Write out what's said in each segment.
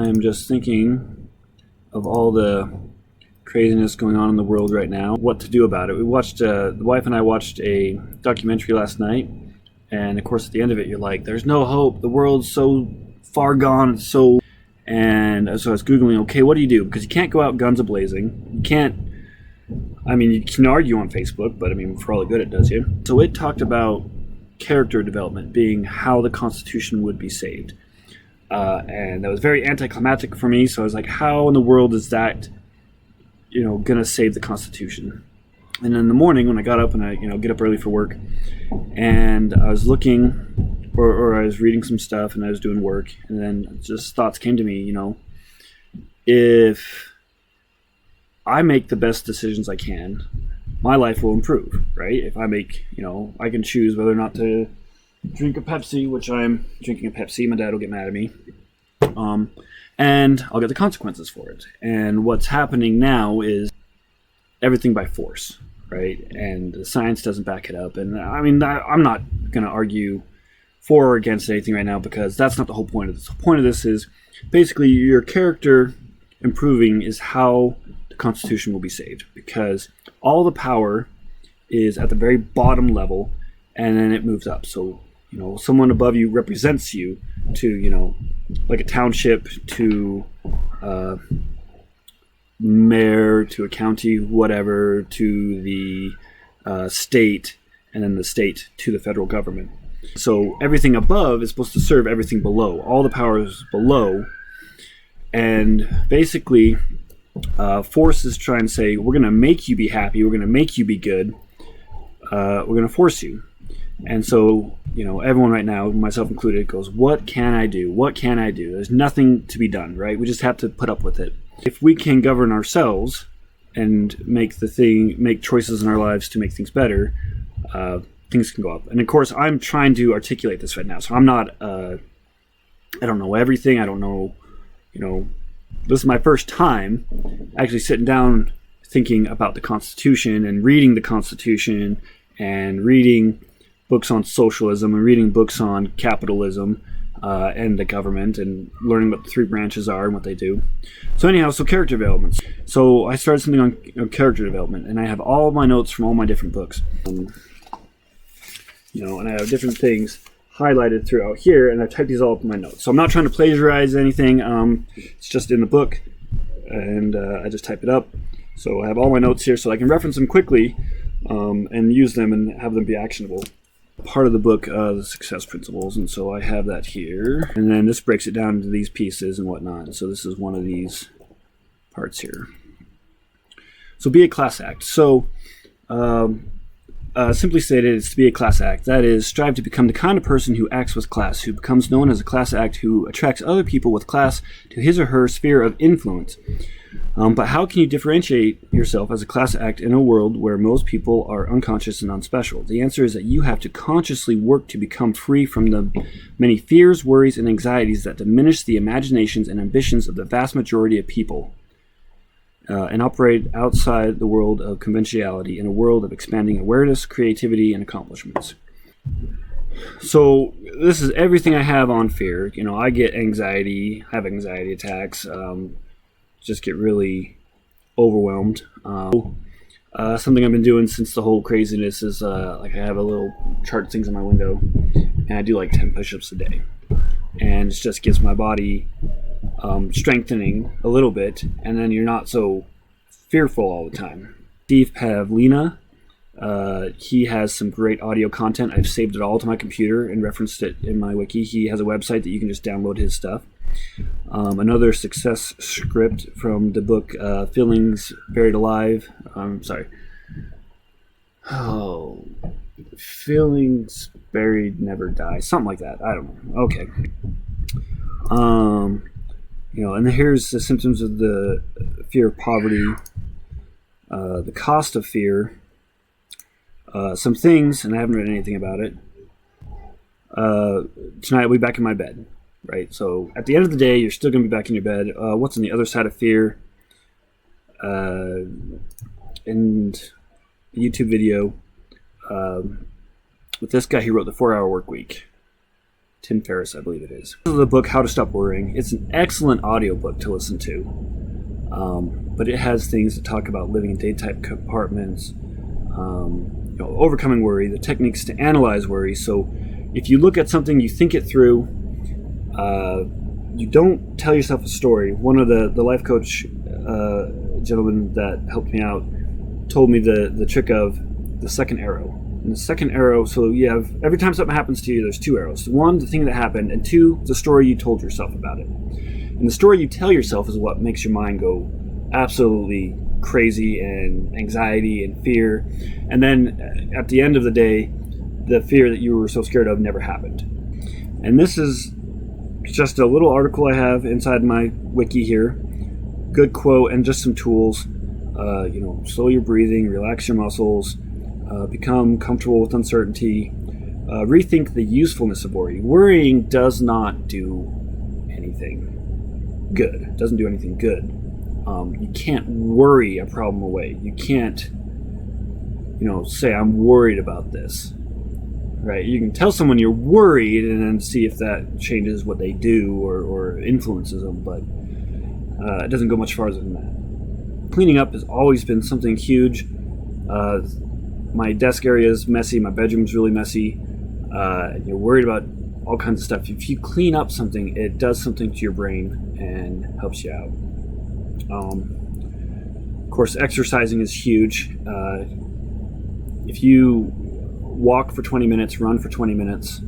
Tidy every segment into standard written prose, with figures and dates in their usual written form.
I am just thinking of all the craziness going on in the world right now, what to do about it. The wife and I watched a documentary last night, and of course at the end of it you're like, there's no hope, the world's so far gone, and so I was Googling, okay, what do you do? Because you can't go out guns a-blazing. You can argue on Facebook, but for all the good it does you. So it talked about character development being how the Constitution would be saved. And that was very anticlimactic for me, so I was like, how in the world is that gonna save the Constitution? And in the morning when I got up, and I get up early for work, and I was looking, or I was reading some stuff, and I was doing work, and then just thoughts came to me, if I make the best decisions I can, my life will improve, right? If I make, I can choose whether or not to drink a Pepsi, which I'm drinking a Pepsi, my dad will get mad at me, and I'll get the consequences for it. And what's happening now is everything by force, right? And the science doesn't back it up. And I'm not going to argue for or against anything right now, because that's not the whole point of this. The point of this is basically your character improving is how the Constitution will be saved, because all the power is at the very bottom level, and then it moves up. So someone above you represents you to like a township, to mayor, to a county, whatever, to the state, and then the state to the federal government. So everything above is supposed to serve everything below. All the power is below, and basically forces try and say, we're going to make you be happy, we're going to make you be good, we're going to force you. And so everyone right now, myself included, goes, what can I do? What can I do? There's nothing to be done, right? We just have to put up with it. If we can govern ourselves and make choices in our lives to make things better, things can go up. And of course, I'm trying to articulate this right now. So I'm not, I don't know everything. I don't know, this is my first time actually sitting down thinking about the Constitution and reading the Constitution and reading books on socialism and reading books on capitalism and the government, and learning what the three branches are and what they do. So anyhow, character development. So I started something on character development, and I have all of my notes from all my different books. And I have different things highlighted throughout here, and I typed these all up in my notes. So I'm not trying to plagiarize anything. It's just in the book, and I just type it up. So I have all my notes here, so I can reference them quickly and use them and have them be actionable. Part of the book, the success principles, and so I have that here. And then this breaks it down into these pieces and whatnot. And so this is one of these parts here. So be a class act. So simply stated, it's to be a class act. That is, strive to become the kind of person who acts with class, who becomes known as a class act, who attracts other people with class to his or her sphere of influence. But how can you differentiate yourself as a class act in a world where most people are unconscious and unspecial? The answer is that you have to consciously work to become free from the many fears, worries, and anxieties that diminish the imaginations and ambitions of the vast majority of people, and operate outside the world of conventionality in a world of expanding awareness, creativity, and accomplishments. So this is everything I have on fear. I get anxiety, have anxiety attacks, just get really overwhelmed. Something I've been doing since the whole craziness is I have a little chart things in my window, and I do like 10 push-ups a day, and it just gets my body strengthening a little bit, and then you're not so fearful all the time. Steve Pavlina, he has some great audio content. I've saved it all to my computer and referenced it in my wiki. He has a website that you can just download his stuff. Another success script from the book Feelings Buried Alive. Feelings Buried Never Die. Something like that. I don't know. Okay. And here's the symptoms of the fear of poverty, the cost of fear, some things, and I haven't read anything about it. Tonight I'll be back in my bed. Right, so at the end of the day, you're still going to be back in your bed. What's on the other side of fear? And a YouTube video with this guy. He wrote The 4 Hour Work Week. Tim Ferriss, I believe it is. This is the book, How to Stop Worrying. It's an excellent audiobook to listen to. But it has things that talk about living in day-type compartments, overcoming worry, the techniques to analyze worry. So if you look at something, you think it through, you don't tell yourself a story. One of the life coach gentlemen that helped me out told me the trick of the second arrow. And the second arrow, so you have, every time something happens to you, there's two arrows. One, the thing that happened, and two, the story you told yourself about it. And the story you tell yourself is what makes your mind go absolutely crazy, and anxiety and fear. And then at the end of the day, the fear that you were so scared of never happened. And this is just a little article I have inside my wiki here. Good quote and just some tools. Slow your breathing, relax your muscles, become comfortable with uncertainty, rethink the usefulness of worry. Worrying does not do anything good. It doesn't do anything good. You can't worry a problem away. You can't, say, I'm worried about this. Right? You can tell someone you're worried and then see if that changes what they do or influences them, but it doesn't go much farther than that. Cleaning up has always been something huge. My desk area is messy. My bedroom's really messy. And you're worried about all kinds of stuff. If you clean up something, it does something to your brain and helps you out. Of course, exercising is huge. If you walk for 20 minutes, run for 20 minutes,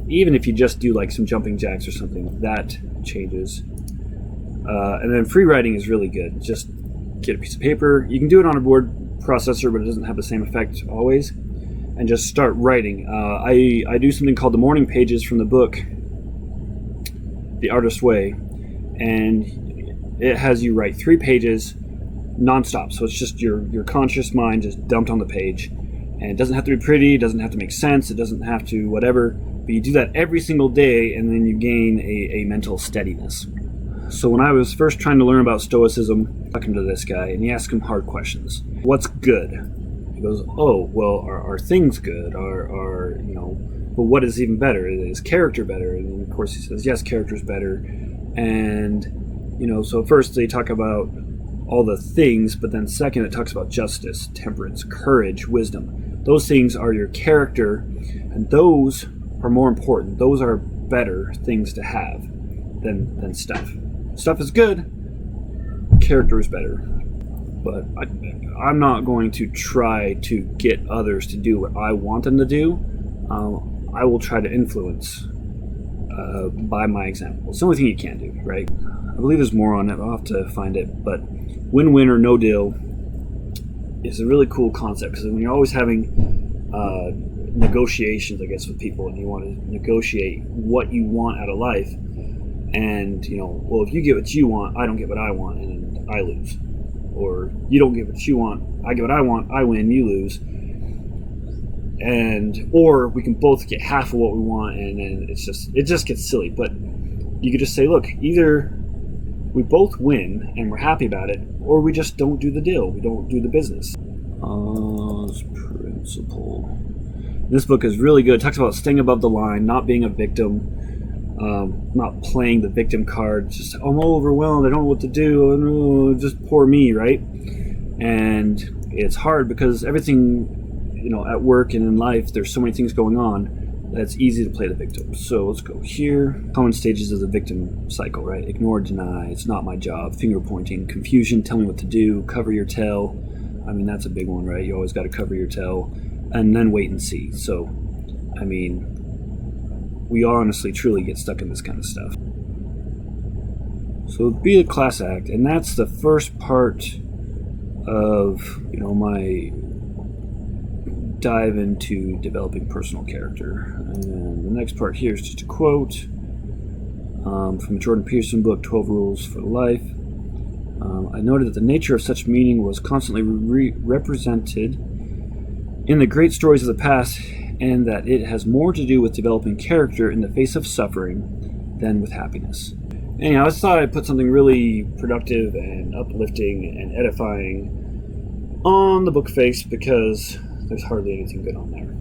even if you just do like some jumping jacks or something, that changes. And then free writing is really good. Just get a piece of paper. You can do it on a word processor, but it doesn't have the same effect always. And just start writing. I do something called the morning pages from the book, The Artist's Way, and it has you write 3 pages nonstop. So it's just your conscious mind just dumped on the page. And it doesn't have to be pretty, it doesn't have to make sense, it doesn't have to whatever. But you do that every single day, and then you gain a mental steadiness. So when I was first trying to learn about Stoicism, talking to this guy, and he asked him hard questions. What's good? He goes, oh, well, are things good? But what is even better? Is character better? And of course he says, yes, character's better. And, so first they talk about all the things, but then second it talks about justice, temperance, courage, wisdom. Those things are your character, and those are more important. Those are better things to have than stuff. Stuff is good, character is better. But I'm not going to try to get others to do what I want them to do. I will try to influence by my example. It's the only thing you can do, right? I believe there's more on it. I'll have to find it. But win-win or no deal is a really cool concept, because when you're always having negotiations, I guess, with people, and you want to negotiate what you want out of life, and well, if you get what you want, I don't get what I want, and I lose. Or you don't get what you want, I get what I want, I win, you lose. Or we can both get half of what we want, and then it just gets silly. But you could just say, look, either we both win and we're happy about it, or we just don't do the deal, we don't do the business. Oz principle. This book is really good. It talks about staying above the line, not being a victim, not playing the victim card. Just, I'm overwhelmed, I don't know what to do, just poor me, right? And it's hard because everything, at work and in life, there's so many things going on that it's easy to play the victim. So let's go here. Common stages of the victim cycle, right? Ignore, deny, it's not my job, finger pointing, confusion, tell me what to do, cover your tail. I mean, that's a big one, right? You always got to cover your tail. And then wait and see. So, I mean, we honestly, truly get stuck in this kind of stuff. So be a class act, and that's the first part of, my dive into developing personal character. And the next part here is just a quote from the Jordan Peterson book, 12 Rules for Life. I noted that the nature of such meaning was constantly represented in the great stories of the past, and that it has more to do with developing character in the face of suffering than with happiness. Anyhow, I just thought I'd put something really productive and uplifting and edifying on the book face, because there's hardly anything good on there.